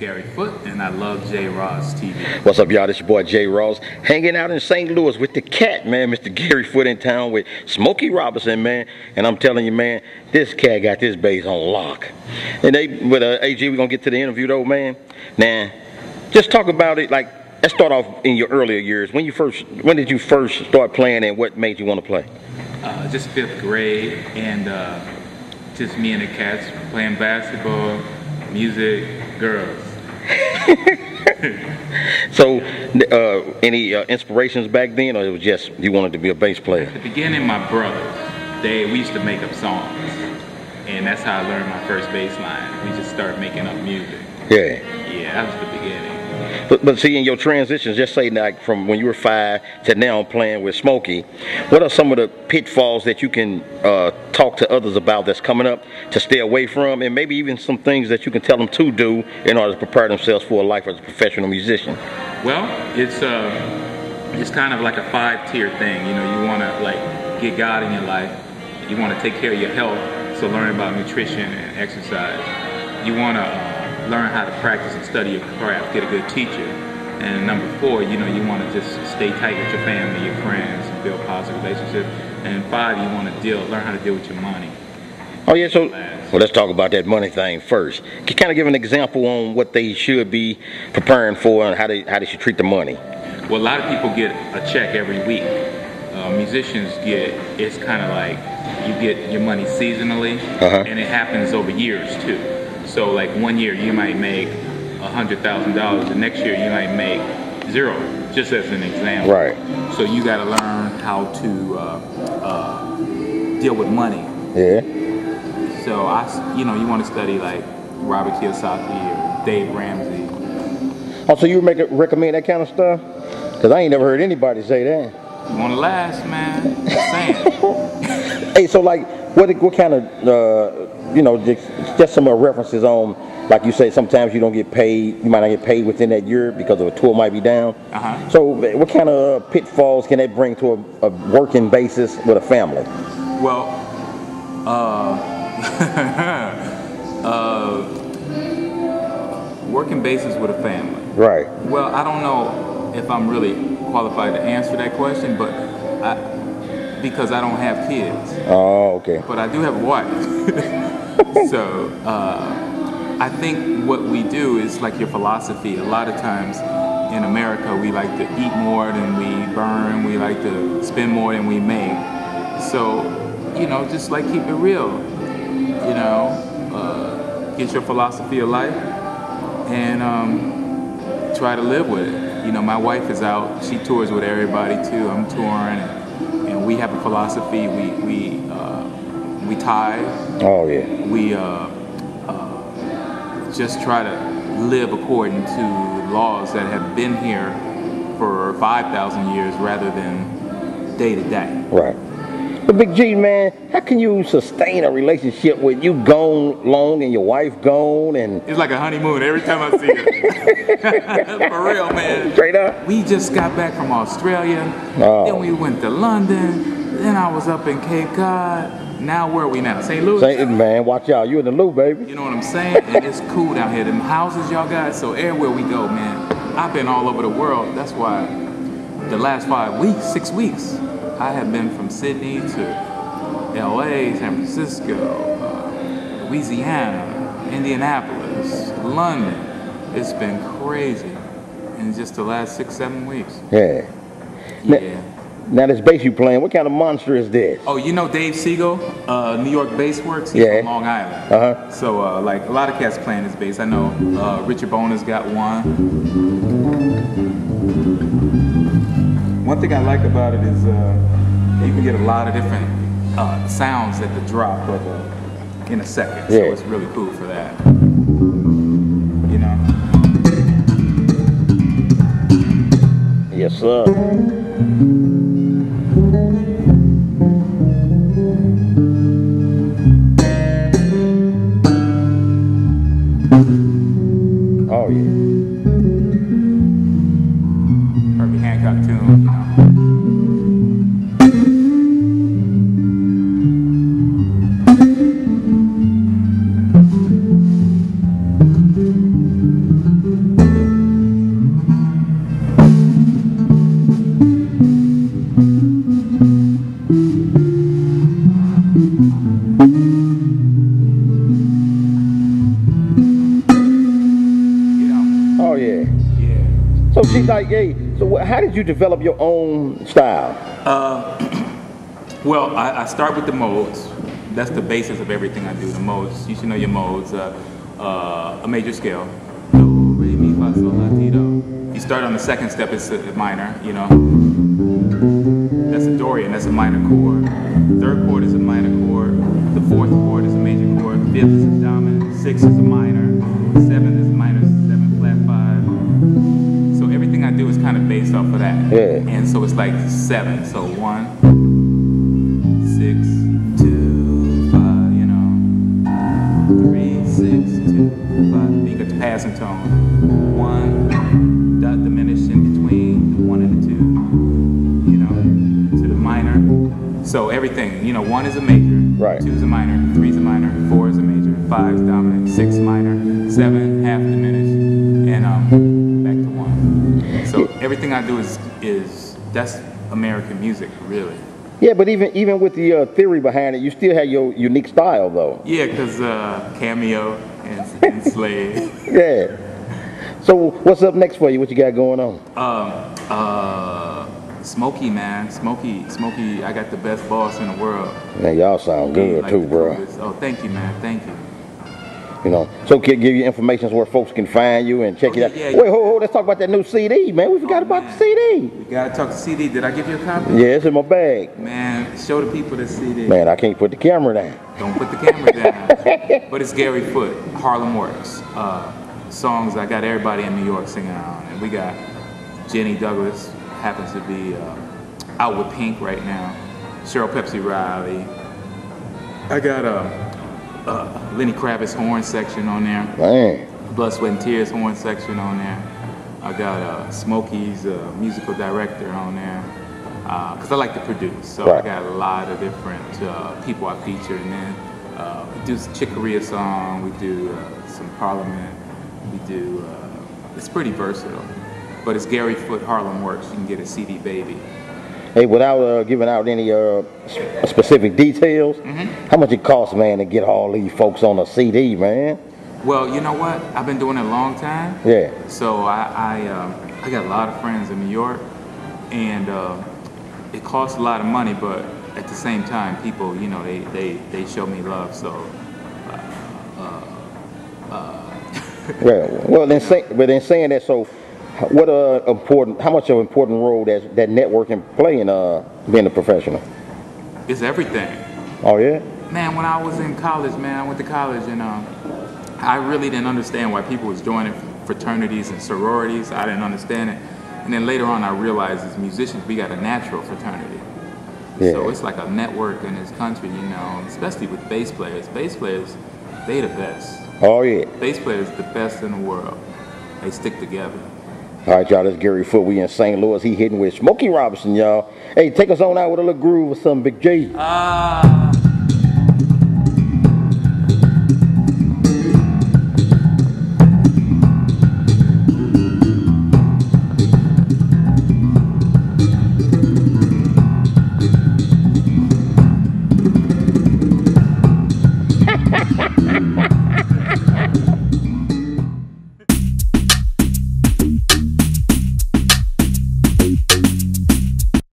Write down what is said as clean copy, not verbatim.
Gary Foote, and I love J. Ross TV. What's up, y'all? This your boy J. Ross, hanging out in St. Louis with the cat, man, Mr. Gary Foote in town with Smokey Robinson, man. And I'm telling you, man, this cat got this bass on lock. And with AG, we're gonna get to the interview though, man. Now, just talk about it. Like, let's start off in your earlier years. When did you first start playing, and what made you want to play? Just 5th grade, and just me and the cats playing basketball, music, girls. So, any inspirations back then, or it was just you wanted to be a bass player? At the beginning, my brothers, we used to make up songs, and that's how I learned my first bass line. We just started making up music. Yeah. Yeah, that was the beginning. But see, in your transitions, just say like from when you were 5 to now playing with Smokey, what are some of the pitfalls that you can talk to others about that's coming up to stay away from, and maybe even some things that you can tell them to do in order to prepare themselves for a life as a professional musician? Well, it's kind of like a 5-tier thing. You know, you want to like get God in your life. You want to take care of your health, so learn about nutrition and exercise. You want to learn how to practice and study your craft, get a good teacher. And number 4, you know, you want to just stay tight with your family, your friends, build positive relationships. And 5, you want to learn how to deal with your money. Oh yeah, so well, let's talk about that money thing first. Can you kind of give an example on what they should be preparing for and how they should treat the money? Well, a lot of people get a check every week. Musicians it's kind of like you get your money seasonally, and it happens over years too. So like one year you might make $100,000, the next year you might make 0, just as an example. Right. So you got to learn how to deal with money. Yeah. So you want to study like Robert Kiyosaki or Dave Ramsey. Oh, so you recommend that kind of stuff? Cause I ain't never heard anybody say that. You want to last, man? Just saying. Hey, so like, what kind of just some references on, like you say, sometimes you don't get paid, you might not get paid within that year because of a tour might be down. So what kind of pitfalls can that bring to a working basis with a family? Well, working basis with a family. Right. Well, I don't know if I'm really qualified to answer that question, but because I don't have kids. Oh, okay. But I do have a wife. So I think what we do is like your philosophy. A lot of times in America, we like to eat more than we burn. We like to spend more than we make. So, just like keep it real. Get your philosophy of life and try to live with it. My wife is out. She tours with everybody too. I'm touring, and we have a philosophy. We tithe. Oh yeah. We just try to live according to laws that have been here for 5,000 years rather than day to day. Right. But Big G, man, how can you sustain a relationship with you gone long and your wife gone? And it's like a honeymoon every time I see her. For real, man. Straight up. We just got back from Australia. Then we went to London. Then I was up in Cape Cod. Now where are we now? St. Louis? Man, watch out. You in the loop, baby. You know what I'm saying? And it's cool down here. Them houses y'all got, so everywhere we go, man. I've been all over the world. That's why the last 6 weeks, I have been from Sydney to LA, San Francisco, Louisiana, Indianapolis, London. It's been crazy in just the last 6-7 weeks. Yeah. Yeah. Now this bass you playing, what kind of monster is this? Oh, you know Dave Siegel, New York Bass Works? He's from Long Island. So like a lot of cats playing this bass. I know Richard Boner's got one. One thing I like about it is you can get a lot of different sounds at the drop of in a second. So it's really cool for that. Yes, sir. Oh yeah. Herbie Hancock tune, see, like, hey, so how did you develop your own style? Well, I start with the modes. That's the basis of everything I do. The modes. You should know your modes. A major scale. Do, re, mi, fa, sol, la, ti, do. You start on the second step. It's a minor. You know. That's a Dorian. That's a minor chord. Third chord is a minor chord. The fourth chord is a major chord. Fifth is a dominant. Sixth is a minor. Seventh is a minor. Seven flat five. So everything I do is kind of based off of that. Yeah. And so it's like 7. So 1, 6, 2, 5. You know. 3, 6, 2, 5. You got the passing tone. 1, dot diminished in between the 1 and the 2. You know, to the minor. So everything, you know, 1 is a major, right. 2 is a minor, 3 is a minor, 4 is a major, 5 is dominant, 6 minor, 7 half diminished, and back to 1. So everything I do is that's American music, really. Yeah, but even with the theory behind it, you still have your unique style, though. Yeah, because Cameo and Slade. Yeah. So what's up next for you? What you got going on? Smokey, man. Smokey, I got the best boss in the world. Man, y'all sound good like too, bro. Oh, thank you, man. Thank you. You know, so can give you information where folks can find you and check it out. Yeah. Wait, hold, let's talk about that new CD, man. We forgot about the CD. We gotta talk to CD. Did I give you a copy? Yeah, it's in my bag. Man, show the people the CD. Man, I can't put the camera down. Don't put the camera down. But it's Gary Foote, Harlem Works. Songs I got everybody in New York singing on. And we got Jenny Douglas, happens to be out with Pink right now. Cheryl Pepsi Riley. I got Lenny Kravitz horn section on there. Man. Blood, Sweat and Tears horn section on there. I got Smokey's musical director on there. Because I like to produce. So right. I got a lot of different people I feature. And then we do Chick Corea song. We do some Parliament. We do, it's pretty versatile. But it's Gary Foote, Harlem Works. You can get a CD, baby. Hey, without giving out any specific details, how much it costs, man, to get all these folks on a CD, man? Well, you know what? I've been doing it a long time. Yeah. So I got a lot of friends in New York, and it costs a lot of money, but at the same time, people, you know, they show me love. So. Yeah. Well, then saying that, so. What how much of an important role that networking play in being a professional? It's everything. Oh yeah? Man, when I was in college, man, I went to college and I really didn't understand why people was joining fraternities and sororities. I didn't understand it. And then later on I realized as musicians we got a natural fraternity. Yeah. So it's like a network in this country, you know, especially with bass players. Bass players, they the best. Oh yeah. Bass players the best in the world. They stick together. All right, y'all, this is Gary Foote. We in St. Louis. He hitting with Smokey Robinson, y'all. Hey, take us on out with a little groove or something, Big J.